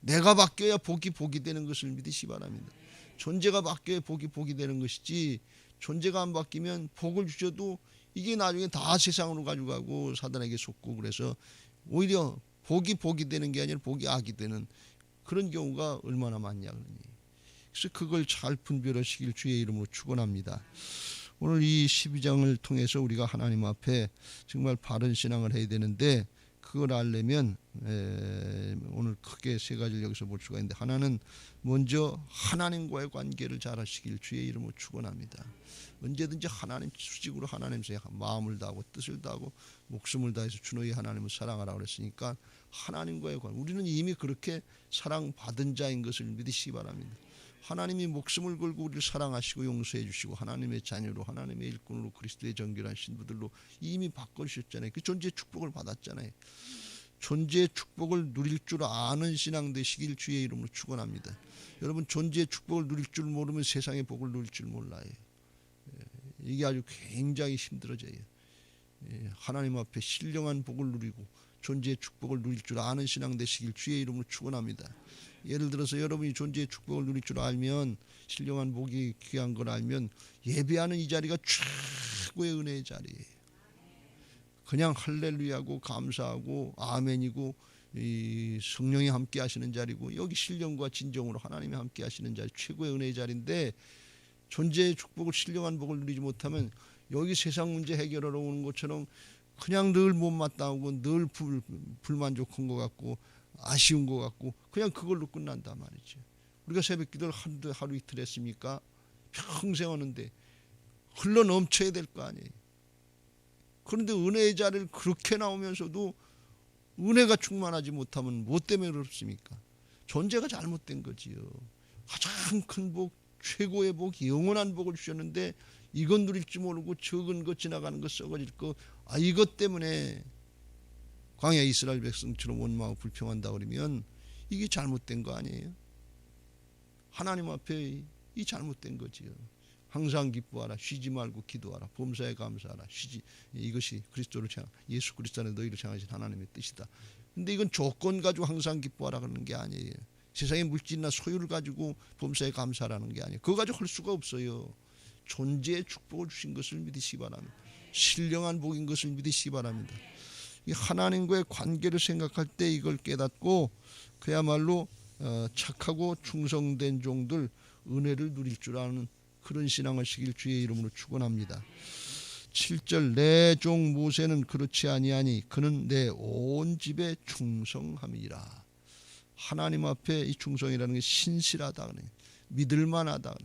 내가 바뀌어야 복이 되는 것을 믿으시기 바랍니다. 존재가 바뀌어야 복이 되는 것이지, 존재가 안 바뀌면 복을 주셔도 이게 나중에 다 세상으로 가져가고 사단에게 속고, 그래서 오히려 복이 되는 게 아니라 복이 악이 되는 그런 경우가 얼마나 많냐. 그래서 그걸 잘 분별하시길 주의 이름으로 축원합니다. 오늘 이 12장을 통해서 우리가 하나님 앞에 정말 바른 신앙을 해야 되는데, 그걸 알려면 오늘 크게 세 가지를 여기서 볼 수가 있는데, 하나는 먼저 하나님과의 관계를 잘 하시길 주의 이름으로 축원합니다. 언제든지 하나님 수직으로 하나님께 마음을 다하고 뜻을 다하고 목숨을 다해서 주 너희 하나님을 사랑하라 그랬으니까 하나님과의 관계, 우리는 이미 그렇게 사랑받은 자인 것을 믿으시기 바랍니다. 하나님이 목숨을 걸고 우리를 사랑하시고 용서해 주시고 하나님의 자녀로, 하나님의 일꾼으로, 그리스도의 정결한 신부들로 이미 바꿔주셨잖아요. 그 존재의 축복을 받았잖아요. 존재의 축복을 누릴 줄 아는 신앙 되시길 주의 이름으로 축원합니다. 여러분 존재의 축복을 누릴 줄 모르면 세상의 복을 누릴 줄 몰라요. 이게 아주 굉장히 힘들어져요. 하나님 앞에 신령한 복을 누리고 존재의 축복을 누릴 줄 아는 신앙 되시길 주의 이름으로 축원합니다. 예를 들어서 여러분이 존재의 축복을 누릴 줄 알면, 신령한 복이 귀한 걸 알면 예배하는 이 자리가 최고의 은혜의 자리예요. 그냥 할렐루야고 감사하고 아멘이고 이 성령이 함께 하시는 자리고, 여기 신령과 진정으로 하나님이 함께 하시는 자리, 최고의 은혜의 자리인데, 존재의 축복을 신령한 복을 누리지 못하면 여기 세상 문제 해결하러 오는 것처럼 그냥 늘 못마땅하고 늘 불만족한 것 같고 아쉬운 것 같고 그냥 그걸로 끝난단 말이죠. 우리가 새벽 기도를 하루 이틀 했습니까? 평생 하는데 흘러 넘쳐야 될 거 아니에요. 그런데 은혜의 자리를 그렇게 나오면서도 은혜가 충만하지 못하면 뭐 때문에 그렇습니까? 존재가 잘못된 거지요. 가장 큰 복, 최고의 복, 영원한 복을 주셨는데 이건 누릴 줄 모르고 적은 거 지나가는 거 썩어질 거, 이것 때문에 광야 이스라엘 백성처럼 원망하고 불평한다 그러면 이게 잘못된 거 아니에요? 하나님 앞에 이 잘못된 거지요. 항상 기뻐하라, 쉬지 말고 기도하라, 범사에 감사하라, 이것이 그리스도를 예수 그리스도 안에 너희를 향하신 하나님의 뜻이다. 근데 이건 조건 가지고 항상 기뻐하라 그러는 게 아니에요. 세상의 물질이나 소유를 가지고 범사에 감사하라는 게 아니에요. 그거 가지고 할 수가 없어요. 존재의 축복을 주신 것을 믿으시기 바랍니다. 신령한 복인 것을 믿으시기 바랍니다. 이 하나님과의 관계를 생각할 때 이걸 깨닫고 그야말로 착하고 충성된 종들 은혜를 누릴 줄 아는 그런 신앙을 시길 주의 이름으로 축원합니다. 7절 내 종 모세는 그렇지 아니하니 그는 내 온 집에 충성함이라. 하나님 앞에 이 충성이라는 게 신실하다, 믿을만하다,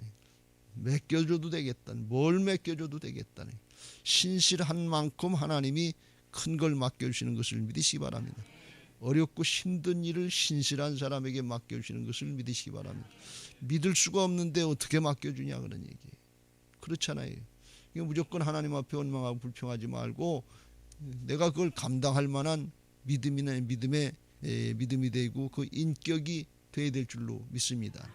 맡겨줘도 되겠다, 뭘 맡겨줘도 되겠다. 신실한 만큼 하나님이 큰 걸 맡겨주시는 것을 믿으시기 바랍니다. 어렵고 힘든 일을 신실한 사람에게 맡겨주시는 것을 믿으시기 바랍니다. 믿을 수가 없는데 어떻게 맡겨주냐 그런 얘기예요. 그렇잖아요. 무조건 하나님 앞에 원망하고 불평하지 말고 내가 그걸 감당할 만한 믿음이 되고 그 인격이 돼야 될 줄로 믿습니다.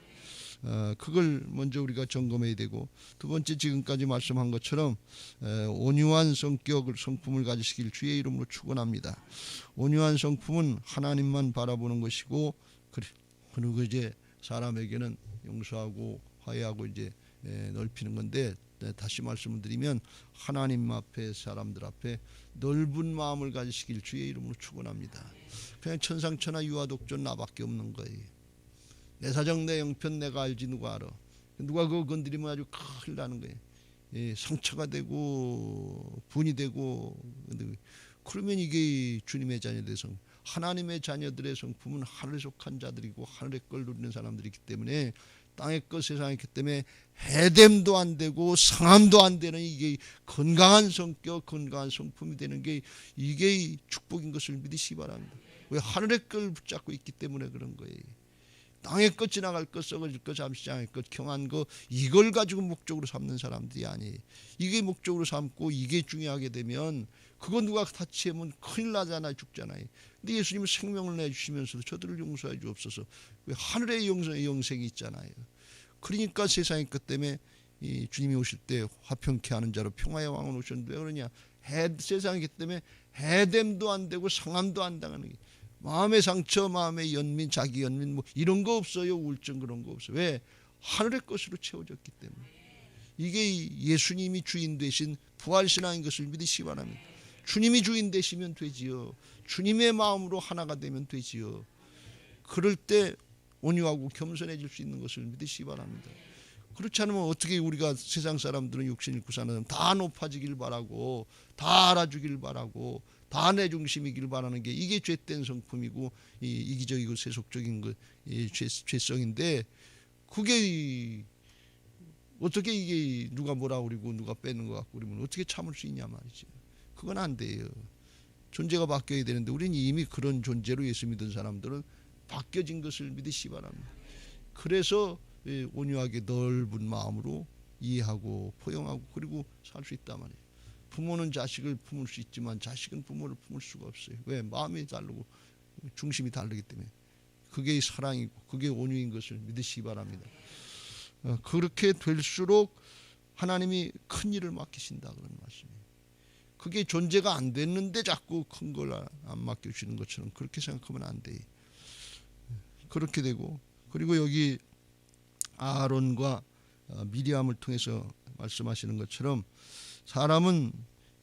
그걸 먼저 우리가 점검해야 되고, 두 번째 지금까지 말씀한 것처럼 온유한 성품을 가지시길 주의 이름으로 축원합니다. 온유한 성품은 하나님만 바라보는 것이고, 그리고 이제 사람에게는 용서하고 화해하고 이제 넓히는 건데, 다시 말씀을 드리면 하나님 앞에 사람들 앞에 넓은 마음을 가지시길 주의 이름으로 축원합니다. 그냥 천상천하 유아독존 나밖에 없는 거예요. 내 사정 내 형편 내가 알지 누가 알아. 누가 그거 건드리면 아주 큰일 나는 거예요. 상처가 되고 분이 되고. 그러면 이게 주님의 자녀들의 성, 하나님의 자녀들의 성품은 하늘에 속한 자들이고 하늘의 걸 누리는 사람들이기 때문에, 땅의 것 세상에 있기 때문에 해됨도 안 되고 상함도 안 되는 이게 건강한 성격, 건강한 성품이 되는 게 이게 축복인 것을 믿으시기 바랍니다. 왜? 하늘의 걸 붙잡고 있기 때문에 그런 거예요. 땅의 것, 지나갈 것, 썩어질 것, 잠시 장의 것, 경한 것, 이걸 가지고 목적으로 삼는 사람들이 아니에요. 이게 목적으로 삼고 이게 중요하게 되면 그거 누가 다치면 큰일 나잖아요. 죽잖아요. 근데 예수님은 생명을 내주시면서도 저들을 용서해 주옵소서. 왜? 하늘의 영생이 있잖아요. 그러니까 세상의 것 때문에 이 주님이 오실 때 화평케 하는 자로 평화의 왕은 오셨는데, 왜 그러냐? 세상이기 때문에 해됨도 안 되고 상함도 안 당하는 게, 마음의 상처, 마음의 연민, 자기 연민 뭐 이런 거 없어요. 우울증 그런 거 없어요. 왜? 하늘의 것으로 채워졌기 때문에. 이게 예수님이 주인 되신 부활신앙인 것을 믿으시기 바랍니다. 주님이 주인 되시면 되지요. 주님의 마음으로 하나가 되면 되지요. 그럴 때 온유하고 겸손해질 수 있는 것을 믿으시기 바랍니다. 그렇지 않으면 어떻게 우리가 세상 사람들은 육신 잃고 사는 사람 다 높아지길 바라고, 다 알아주길 바라고, 다 내 중심이길 바라는 게 이게 죄된 성품이고 이기적이고 세속적인 것, 죄성인데, 그게 어떻게 이게 누가 뭐라 그러고 누가 빼는 것 같고 그러면 어떻게 참을 수 있냐 말이죠. 그건 안 돼요. 존재가 바뀌어야 되는데 우리는 이미 그런 존재로 예수 믿은 사람들은 바뀌어진 것을 믿으시기 바랍니다. 그래서 온유하게 넓은 마음으로 이해하고 포용하고 그리고 살 수 있단 말이에요. 부모는 자식을 품을 수 있지만 자식은 부모를 품을 수가 없어요. 왜? 마음이 다르고 중심이 다르기 때문에. 그게 사랑이고 그게 온유인 것을 믿으시기 바랍니다. 그렇게 될수록 하나님이 큰 일을 맡기신다 그런 말씀이에요. 그게 존재가 안 됐는데 자꾸 큰 걸 안 맡겨주시는 것처럼 그렇게 생각하면 안 돼요. 그렇게 되고, 그리고 여기 아론과 미리암을 통해서 말씀하시는 것처럼 사람은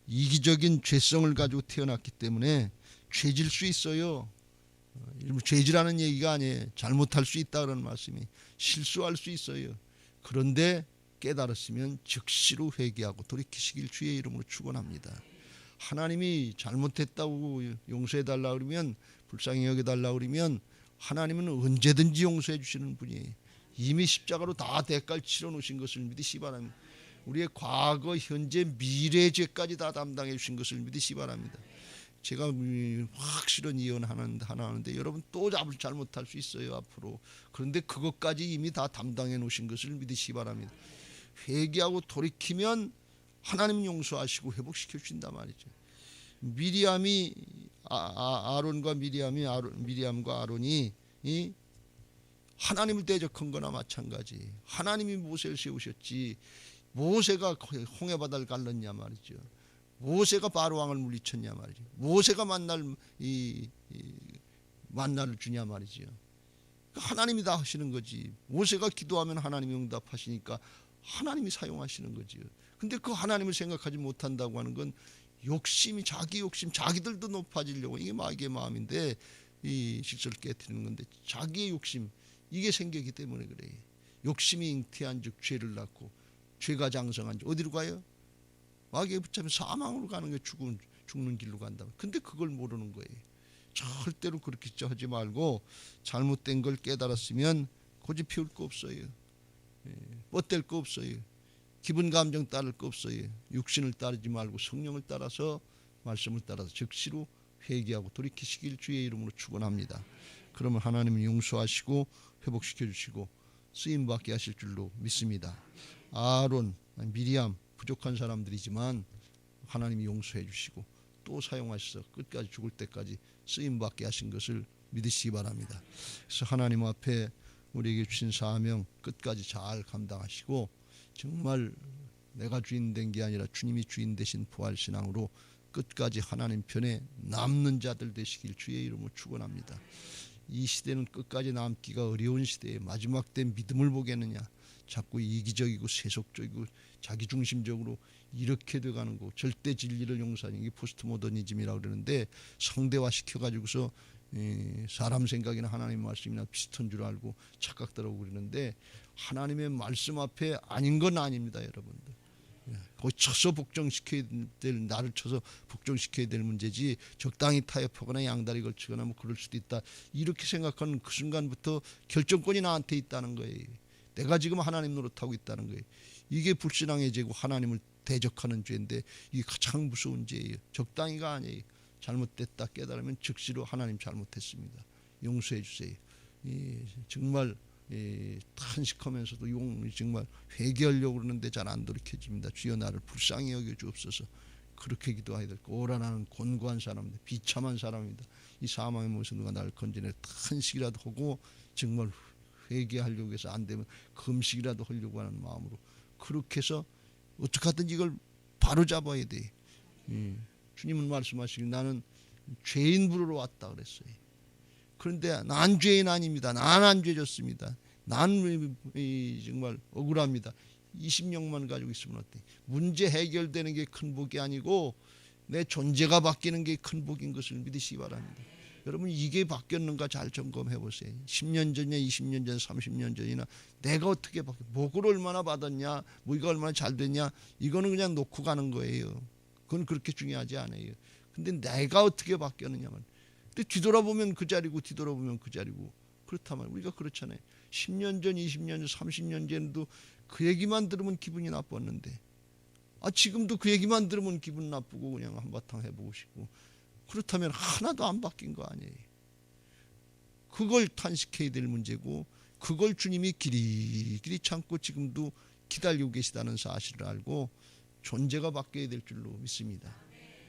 이기적인 죄성을 가지고 태어났기 때문에 죄질 수 있어요. 죄질하는 얘기가 아니에요. 잘못할 수 있다 그런 말씀이. 실수할 수 있어요. 그런데 깨달았으면 즉시로 회개하고 돌이키시길 주의 이름으로 축원합니다. 하나님이 잘못했다고 용서해달라 그러면, 불쌍히 여겨달라 그러면 하나님은 언제든지 용서해 주시는 분이에요. 이미 십자가로 다 대가를 치러 놓으신 것을 믿으시기 바랍니다. 우리의 과거, 현재, 미래 죄까지 다 담당해 주신 것을 믿으시기 바랍니다. 제가 확실한 예언 하나 하는데 여러분 또 잘못할 수 있어요 앞으로. 그런데 그것까지 이미 다 담당해 놓으신 것을 믿으시기 바랍니다. 회개하고 돌이키면 하나님 용서하시고 회복시켜 주신단 말이죠. 미리암이 아론과 미리암과 아론이 하나님을 대적한 거나 마찬가지. 하나님이 모세를 세우셨지 모세가 홍해 바다를 갈랐냐 말이죠. 모세가 바로 왕을 물리쳤냐 말이죠. 모세가 만나를 주냐 말이죠. 하나님이 다 하시는 거지. 모세가 기도하면 하나님이 응답하시니까 하나님이 사용하시는 거지요. 근데 그 하나님을 생각하지 못한다고 하는 건 욕심이, 자기 욕심, 자기들도 높아지려고, 이게 마귀의 마음인데 이 질서를 깨뜨리는 건데, 자기의 욕심 이게 생기기 때문에 그래. 욕심이 잉태한즉 죄를 낳고, 죄가 장성한즉 어디로 가요? 마귀에 붙잡혀 사망으로 가는 게 죽는 길로 간다. 근데 그걸 모르는 거예요. 절대로 그렇게 하지 말고, 잘못된 걸 깨달았으면 고집 피울 거 없어요. 뻗댈 거 없어요. 기분 감정 따를 거 없어요. 육신을 따르지 말고 성령을 따라서, 말씀을 따라서 즉시로 회개하고 돌이키시길 주의 이름으로 축원합니다. 그러면 하나님은 용서하시고 회복시켜 주시고 쓰임받게 하실 줄로 믿습니다. 아론, 미리암 부족한 사람들이지만 하나님이 용서해 주시고 또 사용하셔서 끝까지 죽을 때까지 쓰임받게 하신 것을 믿으시기 바랍니다. 그래서 하나님 앞에 우리에게 주신 사명 끝까지 잘 감당하시고, 정말 내가 주인 된 게 아니라 주님이 주인 되신 부활신앙으로 끝까지 하나님 편에 남는 자들 되시길 주의 이름으로 축원합니다. 이 시대는 끝까지 남기가 어려운 시대에 마지막 때 믿음을 보겠느냐, 자꾸 이기적이고 세속적이고 자기중심적으로 이렇게 돼가는 거, 절대 진리를 용서하는 게 포스트 모더니즘이라고 그러는데, 상대화 시켜가지고서 사람 생각이나 하나님 말씀이나 비슷한 줄 알고 착각들하고 그러는데, 하나님의 말씀 앞에 아닌 건 아닙니다, 여러분들. 거기 쳐서 복종시켜야 될, 나를 쳐서 복종시켜야 될 문제지, 적당히 타협하거나 양다리 걸치거나 뭐 그럴 수도 있다, 이렇게 생각하는 그 순간부터 결정권이 나한테 있다는 거예요. 내가 지금 하나님 노릇하고 있다는 거예요. 이게 불신앙의 죄고 하나님을 대적하는 죄인데, 이게 가장 무서운 죄예요. 적당히가 아니에요. 잘못됐다 깨달으면 즉시로 하나님 잘못했습니다, 용서해 주세요. 정말 탄식하면서도 정말 회개하려고 그러는데 잘 안 돌이켜집니다. 주여 나를 불쌍히 여겨 주옵소서. 그렇게 기도해야 될 거. 오라나는 곤고한 사람입니다. 비참한 사람입니다. 이 사망의 모습 누가 나를 건지내, 탄식이라도 하고 정말 회개하려고 해서 안 되면 금식이라도 하려고 하는 마음으로 그렇게 해서 어떻게 하든지 이걸 바로 잡아야 돼. 주님은 말씀하시길 나는 죄인 부르러 왔다 그랬어요. 그런데 난 죄인 아닙니다. 난 안 죄졌습니다. 난 정말 억울합니다. 20년만 가지고 있으면 어때? 문제 해결되는 게 큰 복이 아니고 내 존재가 바뀌는 게 큰 복인 것을 믿으시기 바랍니다. 여러분, 이게 바뀌었는가 잘 점검해 보세요. 10년 전이나 20년 전, 30년 전이나 내가 어떻게 바뀌었냐, 복을 얼마나 받았냐, 뭐 이거 얼마나 잘 됐냐, 이거는 그냥 놓고 가는 거예요. 그건 그렇게 중요하지 않아요. 근데 내가 어떻게 바뀌었느냐만. 근데 뒤돌아보면 그 자리고 뒤돌아보면 그 자리고. 그렇다면 우리가 그렇잖아요. 10년 전, 20년 전, 30년 전에도 그 얘기만 들으면 기분이 나빴는데, 지금도 그 얘기만 들으면 기분 나쁘고 그냥 한바탕 해보고 싶고. 그렇다면 하나도 안 바뀐 거 아니에요. 그걸 탄식해야 될 문제고, 그걸 주님이 길이길이 참고 지금도 기다리고 계시다는 사실을 알고 존재가 바뀌어야 될 줄로 믿습니다.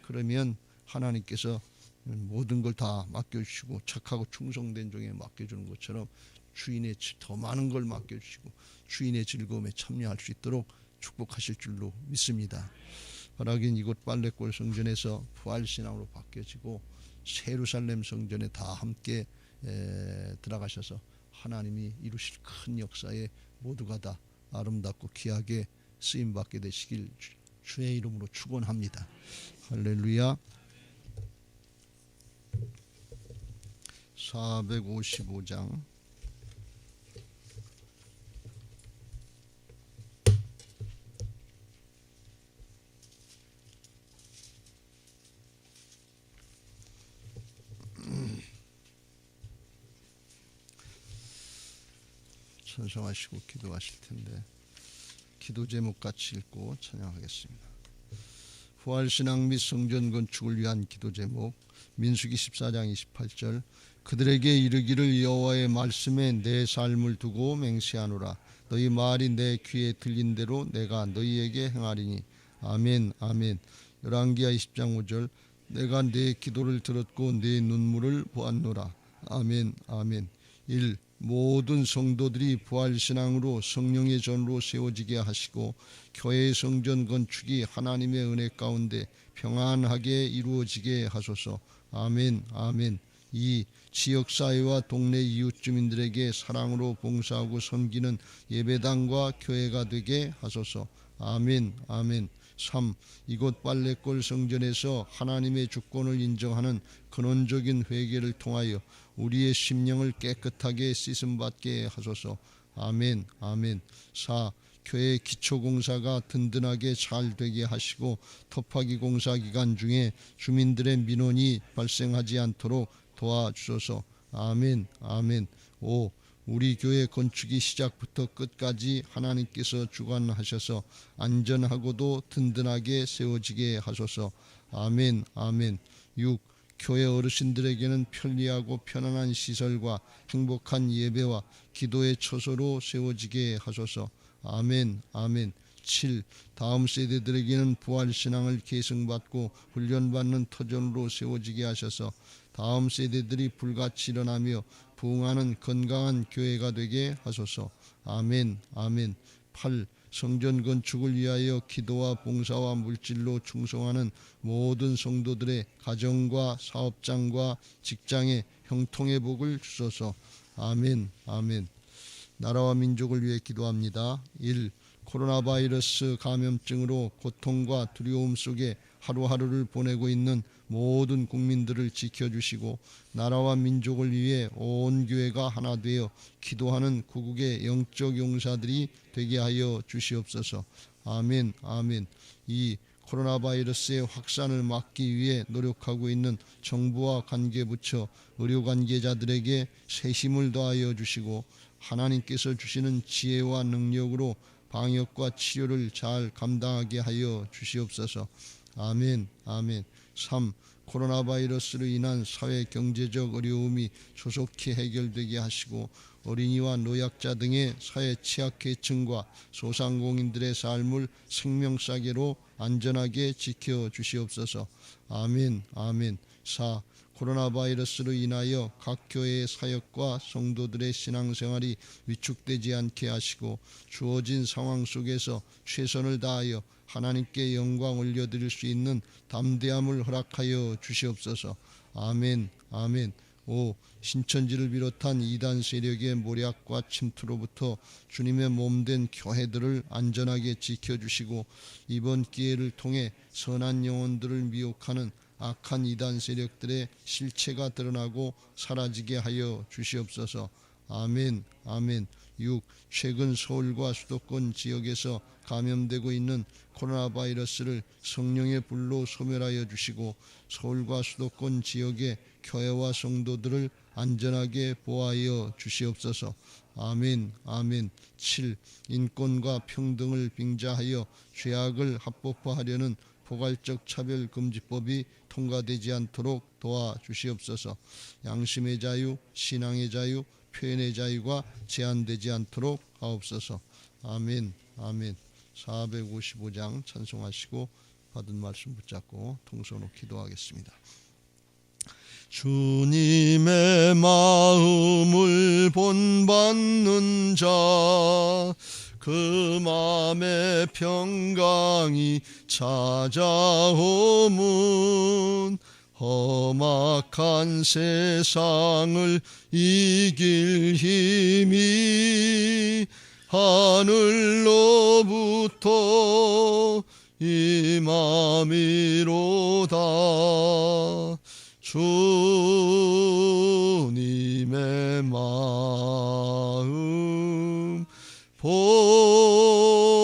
그러면 하나님께서 모든 걸 다 맡겨주시고 착하고 충성된 종에 맡겨주는 것처럼 주인의 더 많은 걸 맡겨주시고 주인의 즐거움에 참여할 수 있도록 축복하실 줄로 믿습니다. 바라긴 이곳 빨래골 성전에서 부활신앙으로 바뀌어지고 예루살렘 성전에 다 함께 들어가셔서 하나님이 이루실 큰 역사에 모두가 다 아름답고 귀하게 쓰임받게 되시길 주의 이름으로 축원합니다. 할렐루야. 455장 찬송하시고 기도하실 텐데 기도 제목 같이 읽고 찬양하겠습니다. 부활신앙 및 성전 건축을 위한 기도 제목. 민수기 14장 28절. 그들에게 이르기를 여호와의 말씀에 내 삶을 두고 맹세하노라. 너희 말이 내 귀에 들린 대로 내가 너희에게 행하리니. 아멘 아멘. 열왕기하 20장 5절. 내가 내 기도를 들었고 내 눈물을 보았노라. 아멘 아멘. 1. 모든 성도들이 부활신앙으로 성령의 전으로 세워지게 하시고 교회의 성전 건축이 하나님의 은혜 가운데 평안하게 이루어지게 하소서. 아멘 아멘. 2. 지역사회와 동네 이웃 주민들에게 사랑으로 봉사하고 섬기는 예배당과 교회가 되게 하소서. 아멘. 아멘. 3. 이곳 빨래골 성전에서 하나님의 주권을 인정하는 근원적인 회개를 통하여 우리의 심령을 깨끗하게 씻음받게 하소서. 아멘. 아멘. 4. 교회 기초공사가 든든하게 잘 되게 하시고 터파기 공사 기간 중에 주민들의 민원이 발생하지 않도록 도와주소서. 아멘. 아멘. 5. 우리 교회 건축이 시작부터 끝까지 하나님께서 주관하셔서 안전하고도 든든하게 세워지게 하소서. 아멘. 아멘. 6. 교회 어르신들에게는 편리하고 편안한 시설과 행복한 예배와 기도의 처소로 세워지게 하소서. 아멘. 아멘. 7. 다음 세대들에게는 부활신앙을 계승받고 훈련받는 터전으로 세워지게 하셔서 다음 세대들이 불같이 일어나며 부흥하는 건강한 교회가 되게 하소서. 아멘. 아멘. 8. 성전 건축을 위하여 기도와 봉사와 물질로 충성하는 모든 성도들의 가정과 사업장과 직장에 형통의 복을 주소서. 아멘. 아멘. 나라와 민족을 위해 기도합니다. 1. 코로나 바이러스 감염증으로 고통과 두려움 속에 하루하루를 보내고 있는 모든 국민들을 지켜주시고 나라와 민족을 위해 온 교회가 하나 되어 기도하는 구국의 영적 용사들이 되게 하여 주시옵소서. 아멘. 아멘. 2. 코로나 바이러스의 확산을 막기 위해 노력하고 있는 정부와 관계부처, 의료 관계자들에게 새 힘을 더하여 주시고 하나님께서 주시는 지혜와 능력으로 방역과 치료를 잘 감당하게 하여 주시옵소서. 아멘. 아멘. 3. 코로나 바이러스로 인한 사회 경제적 어려움이 조속히 해결되게 하시고 어린이와 노약자 등의 사회 취약계층과 소상공인들의 삶을 생명사계로 안전하게 지켜주시옵소서. 아멘. 아멘. 4. 코로나 바이러스로 인하여 각 교회의 사역과 성도들의 신앙생활이 위축되지 않게 하시고 주어진 상황 속에서 최선을 다하여 하나님께 영광 올려드릴 수 있는 담대함을 허락하여 주시옵소서. 아멘. 아멘. 5. 신천지를 비롯한 이단 세력의 모략과 침투로부터 주님의 몸된 교회들을 안전하게 지켜주시고 이번 기회를 통해 선한 영혼들을 미혹하는 악한 이단 세력들의 실체가 드러나고 사라지게 하여 주시옵소서. 아멘. 아멘. 6. 최근 서울과 수도권 지역에서 감염되고 있는 코로나 바이러스를 성령의 불로 소멸하여 주시고 서울과 수도권 지역의 교회와 성도들을 안전하게 보호하여 주시옵소서. 아멘. 아멘. 7. 인권과 평등을 빙자하여 죄악을 합법화하려는 포괄적 차별금지법이 통과되지 않도록 도와주시옵소서. 양심의 자유, 신앙의 자유, 표현의 자유가 제한되지 않도록 하옵소서. 아멘. 아멘. 455장 찬송하시고 받은 말씀 붙잡고 통성으로 기도하겠습니다. 주님의 마음을 본받는 자 그 마음의 평강이 찾아오문 험악한 세상을 이길 힘이 하늘로부터 임함이로다. 주님의 마음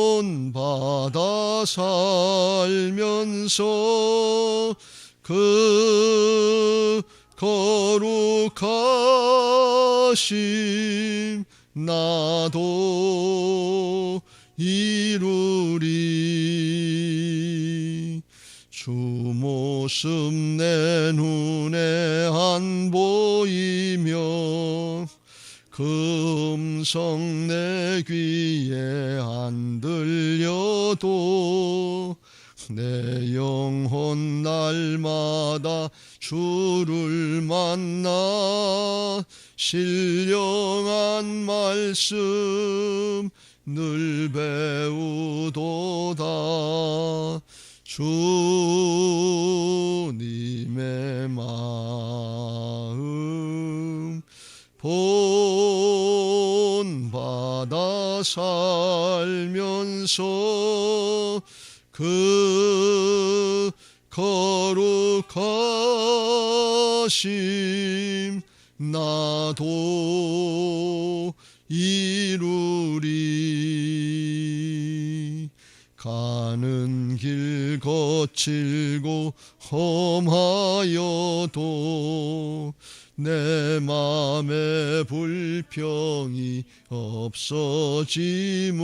본받아 살면서 그 거룩하심 나도 이루리. 주 모습 내 눈에 안 보이며 그 음성 내 귀에 안 들려도 내 영혼 날마다 주를 만나 신령한 말씀 늘 배우도다. 주님의 마음 살면서 그 거룩하심 나도 이루리. 가는 길 거칠고 험하여도 내 맘에 불평이 없어지문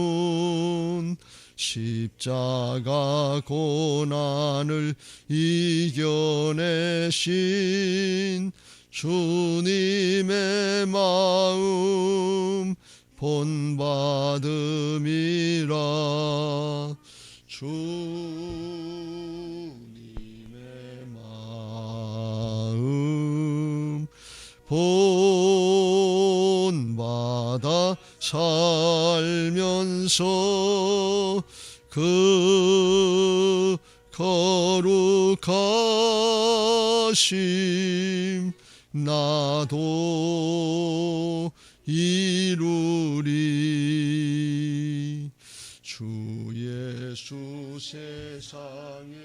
십자가 고난을 이겨내신 주님의 마음 본받음이라. 주님의 마음 본받아 살면서 그 거룩하심 나도 이루리. 주 예수 세상에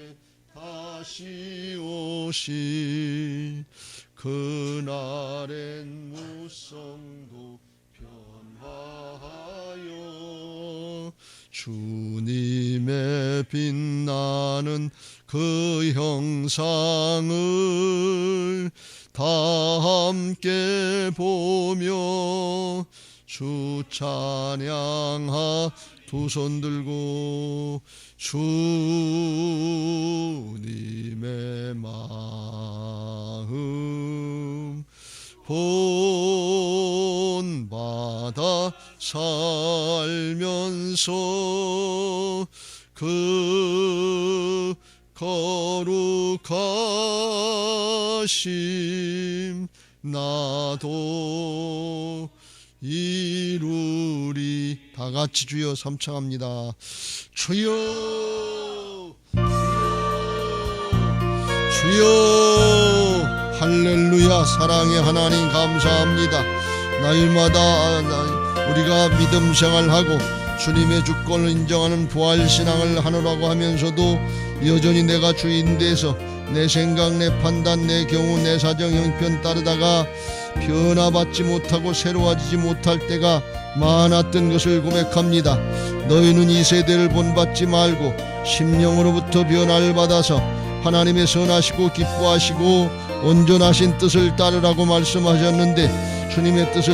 다시 오시 그날엔 무성도 변화하여 주님의 빛나는 그 형상을 다 함께 보며 주 찬양하. 두 손 들고 주님의 마음 본받아 살면서 그 거룩하심 나도 이루리. 다 같이 주여 삼창합니다. 주여 주여 할렐루야. 사랑의 하나님 감사합니다. 날마다 우리가 믿음 생활하고 주님의 주권을 인정하는 부활신앙을 하느라고 하면서도 여전히 내가 주인 돼서 내 생각, 내 판단, 내 경우, 내 사정, 형편 따르다가 변화받지 못하고 새로워지지 못할 때가 많았던 것을 고백합니다. 너희는 이 세대를 본받지 말고 심령으로부터 변화를 받아서 하나님의 선하시고 기뻐하시고 온전하신 뜻을 따르라고 말씀하셨는데 주님의 뜻을